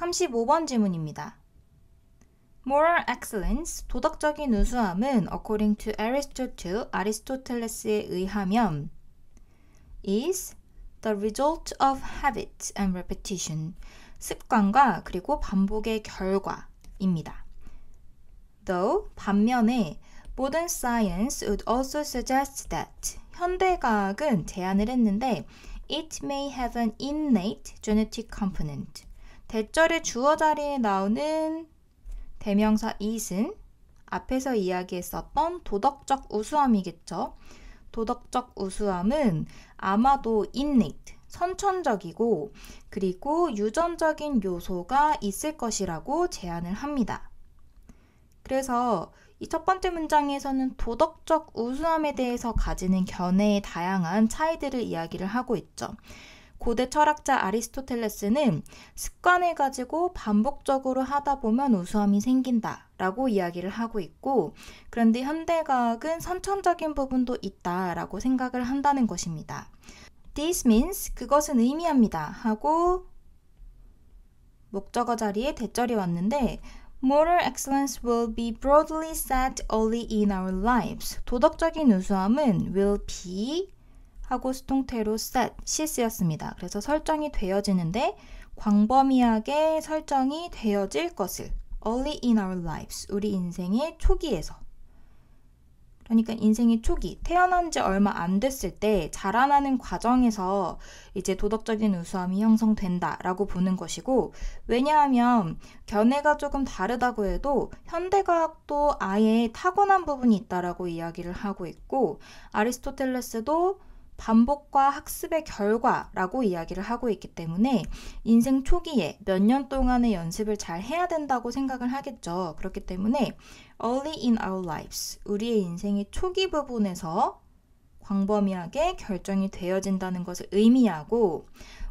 35번 질문입니다. Moral excellence, 도덕적인 우수함은 according to Aristotle, 아리스토텔레스에 의하면 is the result of habit and repetition, 습관과 그리고 반복의 결과입니다. Though, 반면에 modern science would also suggest that, 현대과학은 제안을 했는데 it may have an innate genetic component, 대절의 주어 자리에 나오는 대명사 it은 앞에서 이야기했었던 도덕적 우수함이겠죠. 도덕적 우수함은 아마도 innate, 선천적이고 그리고 유전적인 요소가 있을 것이라고 제안을 합니다. 그래서 이 첫 번째 문장에서는 도덕적 우수함에 대해서 가지는 견해의 다양한 차이들을 이야기를 하고 있죠. 고대 철학자 아리스토텔레스는 습관을 가지고 반복적으로 하다 보면 우수함이 생긴다 라고 이야기를 하고 있고, 그런데 현대과학은 선천적인 부분도 있다 라고 생각을 한다는 것입니다. This means, 그것은 의미합니다 하고 목적어 자리에 대절이 왔는데 Moral excellence will be broadly set early in our lives. 도덕적인 우수함은 will be 하고 수동태로 set이 쓰였습니다. 그래서 설정이 되어지는데 광범위하게 설정이 되어질 것을 early in our lives, 우리 인생의 초기에서, 그러니까 인생의 초기, 태어난 지 얼마 안 됐을 때 자라나는 과정에서 이제 도덕적인 우수함이 형성된다라고 보는 것이고, 왜냐하면 견해가 조금 다르다고 해도 현대과학도 아예 타고난 부분이 있다라고 이야기를 하고 있고, 아리스토텔레스도 반복과 학습의 결과라고 이야기를 하고 있기 때문에 인생 초기에 몇 년 동안의 연습을 잘 해야 된다고 생각을 하겠죠. 그렇기 때문에 early in our lives, 우리의 인생의 초기 부분에서 광범위하게 결정이 되어진다는 것을 의미하고,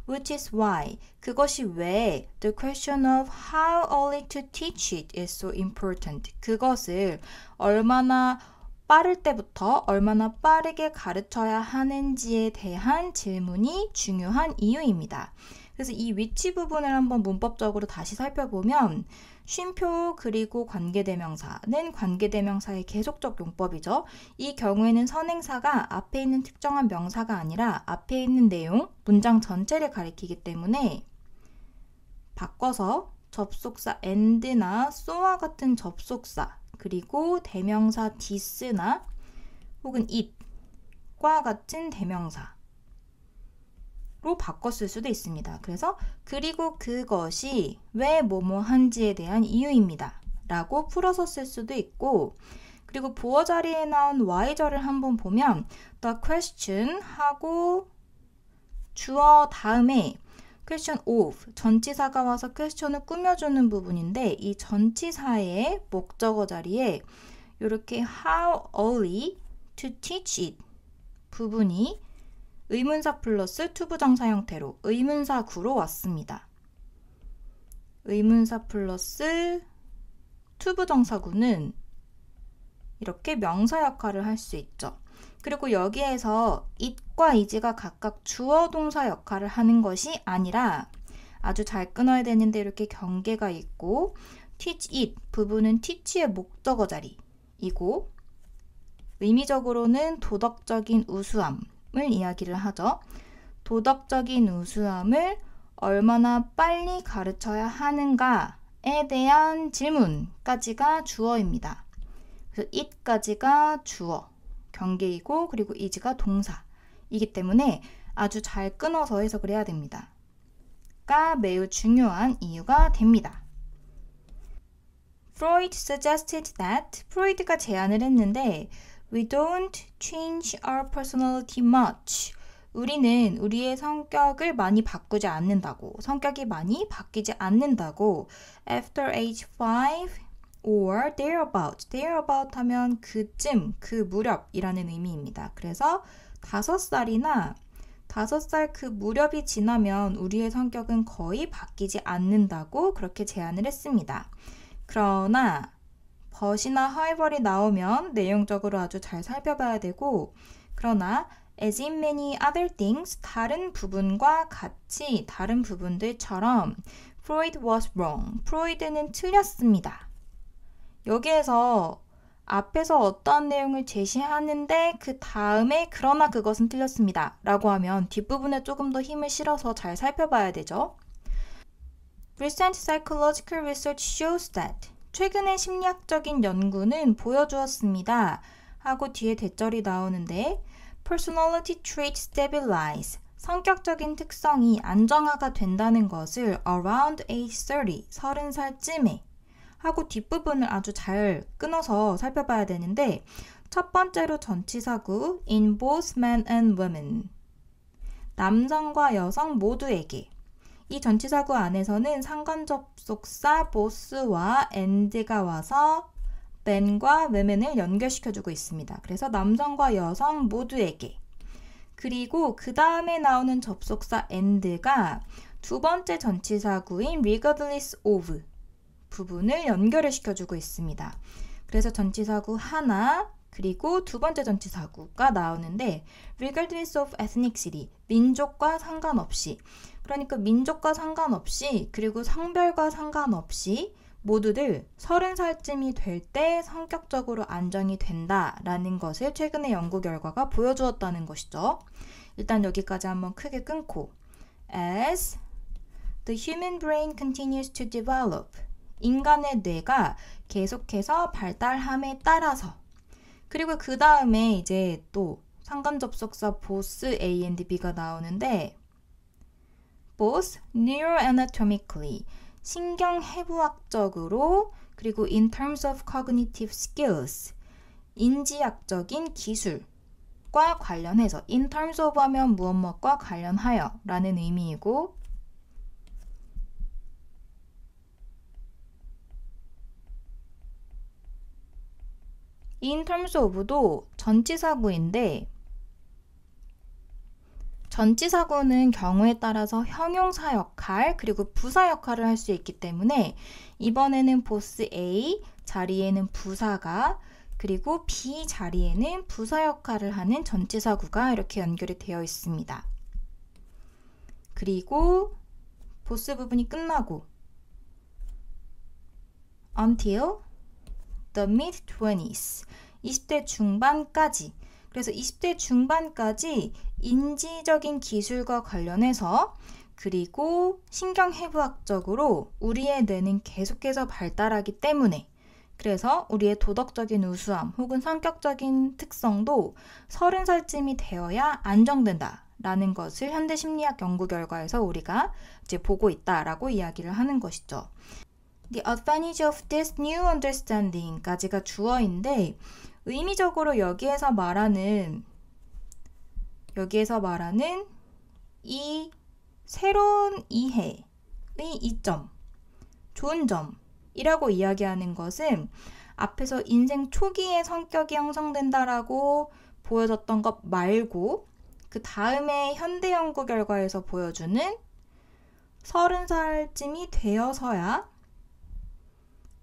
which is why, 그것이 왜 the question of how early to teach it is so important, 그것을 얼마나 빠를 때부터 얼마나 빠르게 가르쳐야 하는지에 대한 질문이 중요한 이유입니다. 그래서 이 위치 부분을 한번 문법적으로 다시 살펴보면 쉼표 그리고 관계대명사는 관계대명사의 계속적 용법이죠. 이 경우에는 선행사가 앞에 있는 특정한 명사가 아니라 앞에 있는 내용, 문장 전체를 가리키기 때문에 바꿔서 접속사 and나 so와 같은 접속사, 그리고 대명사 this나 혹은 it과 같은 대명사로 바꿨을 수도 있습니다. 그래서 그리고 그것이 왜 뭐뭐한지에 대한 이유입니다 라고 풀어서 쓸 수도 있고, 그리고 보어 자리에 나온 y절을 한번 보면 the question 하고 주어 다음에 question of, 전치사가 와서 퀘스천을 꾸며주는 부분인데 이 전치사의 목적어 자리에 이렇게 how early to teach it 부분이 의문사 플러스 투부정사 형태로 의문사구로 왔습니다. 의문사 플러스 투부정사구는 이렇게 명사 역할을 할 수 있죠. 그리고 여기에서 it과 is가 각각 주어 동사 역할을 하는 것이 아니라 아주 잘 끊어야 되는데 이렇게 경계가 있고 teach it 부분은 teach의 목적어 자리이고 의미적으로는 도덕적인 우수함을 이야기를 하죠. 도덕적인 우수함을 얼마나 빨리 가르쳐야 하는가에 대한 질문까지가 주어입니다. 그래서 it까지가 주어, 경계이고 그리고 is가 동사이기 때문에 아주 잘 끊어서 해석을 해야 됩니다. 가 매우 중요한 이유가 됩니다. Freud suggested that, 프로이드가 제안을 했는데 we don't change our personality much. 우리는 우리의 성격을 많이 바꾸지 않는다고, 성격이 많이 바뀌지 않는다고 after age 5 or thereabout. thereabout 하면 그쯤, 그 무렵이라는 의미입니다. 그래서 5살이나 5살 그 무렵이 지나면 우리의 성격은 거의 바뀌지 않는다고 그렇게 제안을 했습니다. 그러나 but이나 however이 나오면 내용적으로 아주 잘 살펴봐야 되고, 그러나 as in many other things, 다른 부분과 같이 다른 부분들처럼 Freud was wrong. 프로이드는 틀렸습니다. 여기에서 앞에서 어떠한 내용을 제시하는데 그 다음에 그러나 그것은 틀렸습니다 라고 하면 뒷부분에 조금 더 힘을 실어서 잘 살펴봐야 되죠. Recent psychological research shows that 최근의 심리학적인 연구는 보여주었습니다 하고 뒤에 대절이 나오는데 Personality traits stabilize 성격적인 특성이 안정화가 된다는 것을 around age 30살쯤에 하고 뒷부분을 아주 잘 끊어서 살펴봐야 되는데 첫 번째로 전치사구 in both men and women 남성과 여성 모두에게 이 전치사구 안에서는 상관접속사 both와 and가 와서 men과 women을 연결시켜주고 있습니다. 그래서 남성과 여성 모두에게 그리고 그 다음에 나오는 접속사 and가 두 번째 전치사구인 regardless of 부분을 연결을 시켜주고 있습니다. 그래서 전치사구 하나 그리고 두 번째 전치사구가 나오는데 regardless of ethnicity, 민족과 상관없이 그러니까 민족과 상관없이 그리고 성별과 상관없이 모두들 30살쯤이 될 때 성격적으로 안정이 된다라는 것을 최근의 연구 결과가 보여주었다는 것이죠. 일단 여기까지 한번 크게 끊고 As the human brain continues to develop 인간의 뇌가 계속해서 발달함에 따라서 그리고 그 다음에 이제 또 상관접속사 both A and B가 나오는데 both neuroanatomically 신경해부학적으로 그리고 in terms of cognitive skills 인지학적인 기술과 관련해서 in terms of 하면 무엇과 관련하여 라는 의미이고 in terms of도 전치사구인데 전치사구는 경우에 따라서 형용사 역할 그리고 부사 역할을 할 수 있기 때문에 이번에는 both A 자리에는 부사가 그리고 B 자리에는 부사 역할을 하는 전치사구가 이렇게 연결이 되어 있습니다. 그리고 both 부분이 끝나고 until the mid-20s 20대 중반까지 그래서 20대 중반까지 인지적인 기술과 관련해서 그리고 신경해부학적으로 우리의 뇌는 계속해서 발달하기 때문에 그래서 우리의 도덕적인 우수함 혹은 성격적인 특성도 30살쯤이 되어야 안정된다 라는 것을 현대심리학 연구 결과에서 우리가 이제 보고 있다라고 이야기를 하는 것이죠. The advantage of this new understanding 까지가 주어인데 의미적으로 여기에서 말하는 이 새로운 이해의 이점, 좋은 점이라고 이야기하는 것은 앞에서 인생 초기에 성격이 형성된다라고 보여졌던 것 말고 그 다음에 현대 연구 결과에서 보여주는 30살쯤이 되어서야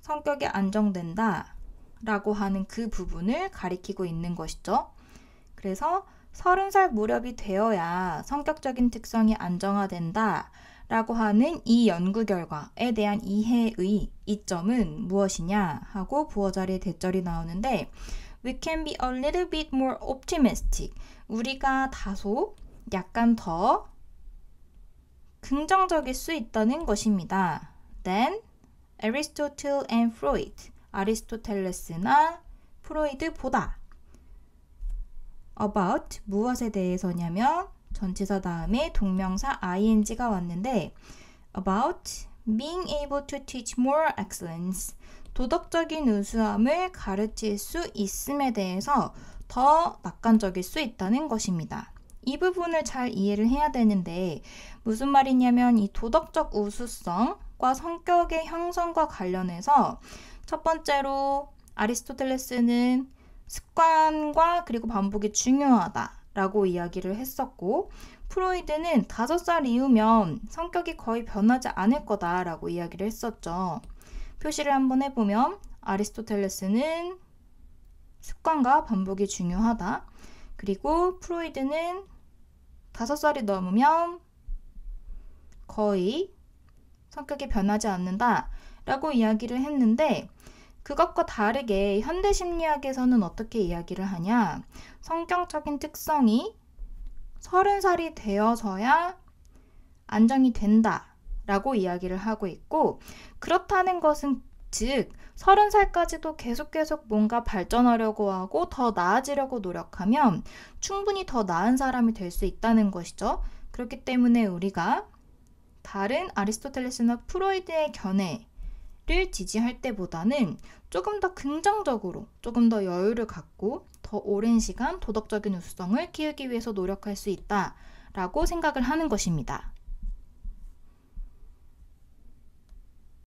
성격이 안정된다 라고 하는 그 부분을 가리키고 있는 것이죠. 그래서 30살 무렵이 되어야 성격적인 특성이 안정화된다 라고 하는 이 연구 결과에 대한 이해의 이점은 무엇이냐 하고 부어 자리에 대절이 나오는데 We can be a little bit more optimistic. 우리가 다소 약간 더 긍정적일 수 있다는 것입니다. Then Aristotle and Freud. 아리스토텔레스나 프로이드보다 about 무엇에 대해서냐면 전치사 다음에 동명사 ing가 왔는데 about being able to teach more excellence 도덕적인 우수함을 가르칠 수 있음에 대해서 더 낙관적일 수 있다는 것입니다. 이 부분을 잘 이해를 해야 되는데 무슨 말이냐면 이 도덕적 우수성과 성격의 형성과 관련해서 첫 번째로 아리스토텔레스는 습관과 그리고 반복이 중요하다라고 이야기를 했었고 프로이드는 5살 이후면 성격이 거의 변하지 않을 거다라고 이야기를 했었죠. 표시를 한번 해보면 아리스토텔레스는 습관과 반복이 중요하다. 그리고 프로이드는 5살이 넘으면 거의 성격이 변하지 않는다 라고 이야기를 했는데, 그것과 다르게 현대 심리학에서는 어떻게 이야기를 하냐, 성격적인 특성이 30살이 되어서야 안정이 된다 라고 이야기를 하고 있고, 그렇다는 것은 즉 30살까지도 계속 뭔가 발전하려고 하고 더 나아지려고 노력하면 충분히 더 나은 사람이 될 수 있다는 것이죠. 그렇기 때문에 우리가 다른 아리스토텔레스나 프로이드의 견해를 지지할 때보다는 조금 더 긍정적으로, 조금 더 여유를 갖고 더 오랜 시간 도덕적인 우수성을 키우기 위해서 노력할 수 있다라고 생각을 하는 것입니다.